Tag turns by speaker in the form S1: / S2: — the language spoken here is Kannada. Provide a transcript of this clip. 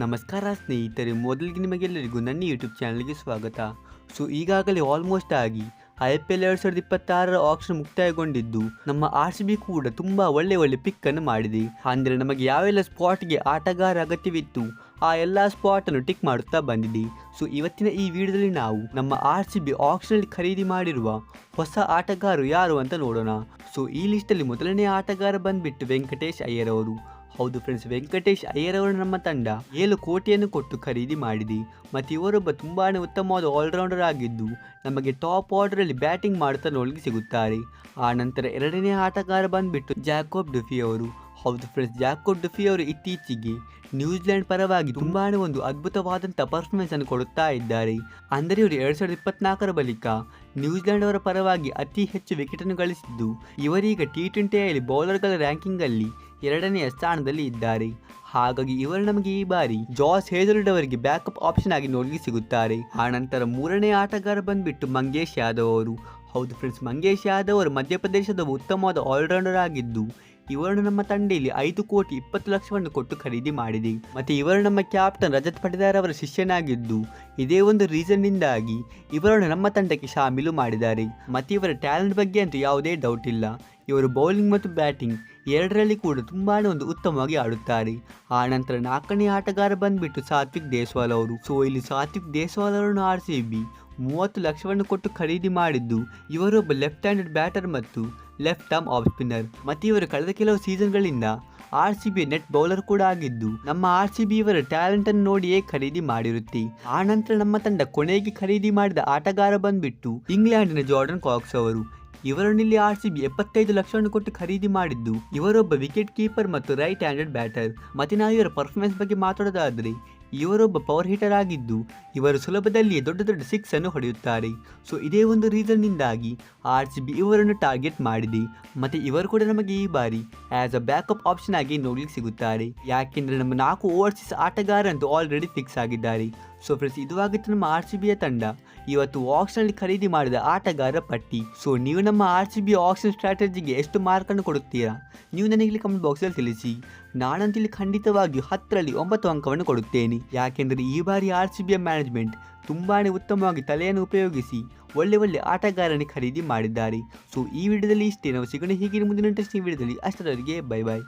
S1: ನಮಸ್ಕಾರ ಸ್ನೇಹಿತರೆ, ಮೊದಲಿಗೆ ನಿಮಗೆಲ್ಲರಿಗೂ ನನ್ನ ಯೂಟ್ಯೂಬ್ ಚಾನಲ್ಗೆ ಸ್ವಾಗತ. ಈಗಾಗಲೇ ಆಲ್ಮೋಸ್ಟ್ ಆಗಿ IPL 2026 ಆಕ್ಷನ್ ಮುಕ್ತಾಯಗೊಂಡಿದ್ದು, ನಮ್ಮ RCB ಕೂಡ ತುಂಬ ಒಳ್ಳೆ ಪಿಕ್ಕನ್ನು ಮಾಡಿದೆ. ಅಂದರೆ ನಮಗೆ ಯಾವೆಲ್ಲ ಸ್ಪಾಟ್ಗೆ ಆಟಗಾರ ಅಗತ್ಯವಿತ್ತು ಆ ಎಲ್ಲ ಸ್ಪಾಟನ್ನು ಟಿಕ್ ಮಾಡುತ್ತಾ ಬಂದಿದೆ. ಇವತ್ತಿನ ಈ ವಿಡಿಯೋದಲ್ಲಿ ನಾವು ನಮ್ಮ RCB ಆಕ್ಷನಲ್ಲಿ ಖರೀದಿ ಮಾಡಿರುವ ಹೊಸ ಆಟಗಾರರು ಯಾರು ಅಂತ ನೋಡೋಣ. ಈ ಲಿಸ್ಟಲ್ಲಿ ಮೊದಲನೇ ಆಟಗಾರ ಬಂದ್ಬಿಟ್ಟು ವೆಂಕಟೇಶ್ ಅಯ್ಯರ್ ಅವರು. ಹೌದು ಫ್ರೆಂಡ್ಸ್, ವೆಂಕಟೇಶ್ ಅಯ್ಯರ್ ಅವರು ನಮ್ಮ ತಂಡ 7 ಕೋಟಿಯನ್ನು ಕೊಟ್ಟು ಖರೀದಿ ಮಾಡಿದೆ. ಮತ್ತು ಇವರೊಬ್ಬ ತುಂಬಾ ಉತ್ತಮವಾದ ಆಲ್ರೌಂಡರ್ ಆಗಿದ್ದು, ನಮಗೆ ಟಾಪ್ ಆರ್ಡರಲ್ಲಿ ಬ್ಯಾಟಿಂಗ್ ಮಾಡುತ್ತಾ ನೋಡಲಿಕ್ಕೆ ಸಿಗುತ್ತಾರೆ. ಆ ನಂತರ ಎರಡನೇ ಆಟಗಾರ ಬಂದ್ಬಿಟ್ಟು ಜಾಕೋಬ್ ಡುಫಿ ಅವರು. ಹೌದು ಫ್ರೆಂಡ್ಸ್, ಜಾಕೋಬ್ ಡುಫಿ ಅವರು ಇತ್ತೀಚೆಗೆ ನ್ಯೂಜಿಲೆಂಡ್ ಪರವಾಗಿ ತುಂಬಾ ಒಂದು ಅದ್ಭುತವಾದಂಥ ಪರ್ಫಾರ್ಮೆನ್ಸ್ ಅನ್ನು ಕೊಡುತ್ತಾ ಇದ್ದಾರೆ. ಅಂದರೆ ಇವರು 2024 ಬಳಿಕ ನ್ಯೂಜಿಲೆಂಡ್ ಅವರ ಪರವಾಗಿ ಅತಿ ಹೆಚ್ಚು ವಿಕೆಟನ್ನು ಗಳಿಸಿದ್ದು, ಇವರೀಗ T20ಯಲ್ಲಿ ಬೌಲರ್ಗಳ ರ್ಯಾಂಕಿಂಗಲ್ಲಿ 2ನೇ ಸ್ಥಾನದಲ್ಲಿ ಇದ್ದಾರೆ. ಹಾಗಾಗಿ ಇವರು ನಮಗೆ ಈ ಬಾರಿ ಜಾಸ್ ಹೇಜಲ್ವುಡ್ ಅವರಿಗೆ ಬ್ಯಾಕಪ್ ಆಪ್ಷನ್ ಆಗಿ ನೋಡಲಿಕ್ಕೆ ಸಿಗುತ್ತಾರೆ. ಆ ನಂತರ ಮೂರನೇ ಆಟಗಾರ ಬಂದ್ಬಿಟ್ಟು ಮಂಗೇಶ್ ಯಾದವ್ ಅವರು. ಹೌದು ಫ್ರೆಂಡ್ಸ್, ಮಂಗೇಶ್ ಯಾದವ್ ಅವರು ಮಧ್ಯಪ್ರದೇಶದ ಉತ್ತಮವಾದ ಆಲ್ರೌಂಡರ್ ಆಗಿದ್ದು, ಇವರನ್ನು ನಮ್ಮ ತಂಡದಲ್ಲಿ 5,20,00,000 ಕೊಟ್ಟು ಖರೀದಿ ಮಾಡಿದೆ. ಮತ್ತು ಇವರು ನಮ್ಮ ಕ್ಯಾಪ್ಟನ್ ರಜತ್ ಪಟಿದಾರ್ ಅವರ ಶಿಷ್ಯನಾಗಿದ್ದು, ಇದೇ ಒಂದು ರೀಸನ್ನಿಂದಾಗಿ ಇವರನ್ನು ನಮ್ಮ ತಂಡಕ್ಕೆ ಶಾಮೀಲು ಮಾಡಿದ್ದಾರೆ. ಮತ್ತು ಇವರ ಟ್ಯಾಲೆಂಟ್ ಬಗ್ಗೆ ಅಂತೂ ಯಾವುದೇ ಡೌಟ್ ಇಲ್ಲ. ಇವರು ಬೌಲಿಂಗ್ ಮತ್ತು ಬ್ಯಾಟಿಂಗ್ ಎರಡರಲ್ಲಿ ಕೂಡ ತುಂಬಾ ಒಂದು ಉತ್ತಮವಾಗಿ ಆಡುತ್ತಾರೆ. ಆ ನಂತರ ನಾಲ್ಕನೇ ಆಟಗಾರ ಬಂದ್ಬಿಟ್ಟು ಸಾತ್ವಿಕ್ ದೇಸ್ವಾಲ್ ಅವರು. ಇಲ್ಲಿ ಸಾತ್ವಿಕ್ ದೇಸ್ವಾಲ್ ಅವರನ್ನು RCB 30 ಲಕ್ಷವನ್ನು ಕೊಟ್ಟು ಖರೀದಿ ಮಾಡಿದ್ದು, ಇವರೊಬ್ಬ ಲೆಫ್ಟ್ ಹ್ಯಾಂಡೆಡ್ ಬ್ಯಾಟರ್ ಮತ್ತು ಲೆಫ್ಟ್ ಆರ್ಮ್ ಆಫ್ ಸ್ಪಿನ್ನರ್. ಮತ್ತು ಇವರು ಕಳೆದ ಕೆಲವು ಸೀಸನ್ಗಳಿಂದ RCB ನೆಟ್ ಬೌಲರ್ ಕೂಡ ಆಗಿದ್ದು, ನಮ್ಮ RCB ಇವರ ಟ್ಯಾಲೆಂಟ್ ಅನ್ನು ನೋಡಿಯೇ ಖರೀದಿ ಮಾಡಿರುತ್ತೆ. ಆ ನಂತರ ನಮ್ಮ ತಂಡ ಕೊನೆಗೆ ಖರೀದಿ ಮಾಡಿದ ಆಟಗಾರ ಬಂದ್ಬಿಟ್ಟು ಇಂಗ್ಲೆಂಡಿನ ಜಾರ್ಡನ್ ಕಾಕ್ಸ್ ಅವರು. ಇವರನ್ನು ಇಲ್ಲಿ RCB 75 ಲಕ್ಷವನ್ನು ಕೊಟ್ಟು ಖರೀದಿ ಮಾಡಿದ್ದು, ಇವರೊಬ್ಬ ವಿಕೆಟ್ ಕೀಪರ್ ಮತ್ತು ರೈಟ್ ಹ್ಯಾಂಡೆಡ್ ಬ್ಯಾಟರ್. ಮತ್ತು ನಾವು ಇವರ ಪರ್ಫಾರ್ಮೆನ್ಸ್ ಬಗ್ಗೆ ಮಾತಾಡೋದಾದರೆ, ಇವರೊಬ್ಬ ಪವರ್ ಹೀಟರ್ ಆಗಿದ್ದು, ಇವರು ಸುಲಭದಲ್ಲಿಯೇ ದೊಡ್ಡ 6 ಅನ್ನು ಹೊಡೆಯುತ್ತಾರೆ. ಇದೇ ಒಂದು ರೀಸನ್ನಿಂದಾಗಿ RCB ಇವರನ್ನು ಟಾರ್ಗೆಟ್ ಮಾಡಿದೆ. ಮತ್ತು ಇವರು ಕೂಡ ನಮಗೆ ಈ ಬಾರಿ ಆಸ್ ಅ ಬ್ಯಾಕಪ್ ಆಪ್ಷನ್ ಆಗಿ ನೋಡಲಿಕ್ಕೆ ಸಿಗುತ್ತಾರೆ. ಯಾಕೆಂದರೆ ನಮ್ಮ 4 ಓವರ್ಸೀಸ್ ಆಟಗಾರ ಅಂತೂ ಆಲ್ರೆಡಿ ಫಿಕ್ಸ್ ಆಗಿದ್ದಾರೆ. ಫ್ರೆಂಡ್ಸ್, ಇದು ಆಗಿತ್ತು ನಮ್ಮ RCBಯ ತಂಡ ಇವತ್ತು ಆಕ್ಷನ್ನಲ್ಲಿ ಖರೀದಿ ಮಾಡಿದ ಆಟಗಾರ ಪಟ್ಟಿ. ನೀವು ನಮ್ಮ RCB ಆಕ್ಷನ್ ಸ್ಟ್ರಾಟಜಿಗೆ ಎಷ್ಟು ಮಾರ್ಕನ್ನು ಕೊಡುತ್ತೀರಾ? ನೀವು ನನಗೆ ಕಮೆಂಟ್ ಬಾಕ್ಸಲ್ಲಿ ತಿಳಿಸಿ. ನಾನಂತೂ ಇಲ್ಲಿ ಖಂಡಿತವಾಗಿಯೂ 10ರಲ್ಲಿ 9 ಅಂಕವನ್ನು ಕೊಡುತ್ತೇನೆ. ಯಾಕೆಂದರೆ ಈ ಬಾರಿ RCBಯ ಮ್ಯಾನೇಜ್ಮೆಂಟ್ ತುಂಬಾ ಉತ್ತಮವಾಗಿ ತಲೆಯನ್ನು ಉಪಯೋಗಿಸಿ ಒಳ್ಳೆ ಆಟಗಾರನೇ ಖರೀದಿ ಮಾಡಿದ್ದಾರೆ. ಈ ವಿಡಿಯೋದಲ್ಲಿ ಇಷ್ಟೇ. ನಾವು ಸಿಗೋಣ ಹೀಗೆ ಮುಂದಿನ ಇಂಟ್ರೆಸ್ಟಿಂಗ್ ವಿಡಿಯೋದಲ್ಲಿ. ಅಷ್ಟರವರೆಗೆ ಬೈ ಬಾಯ್.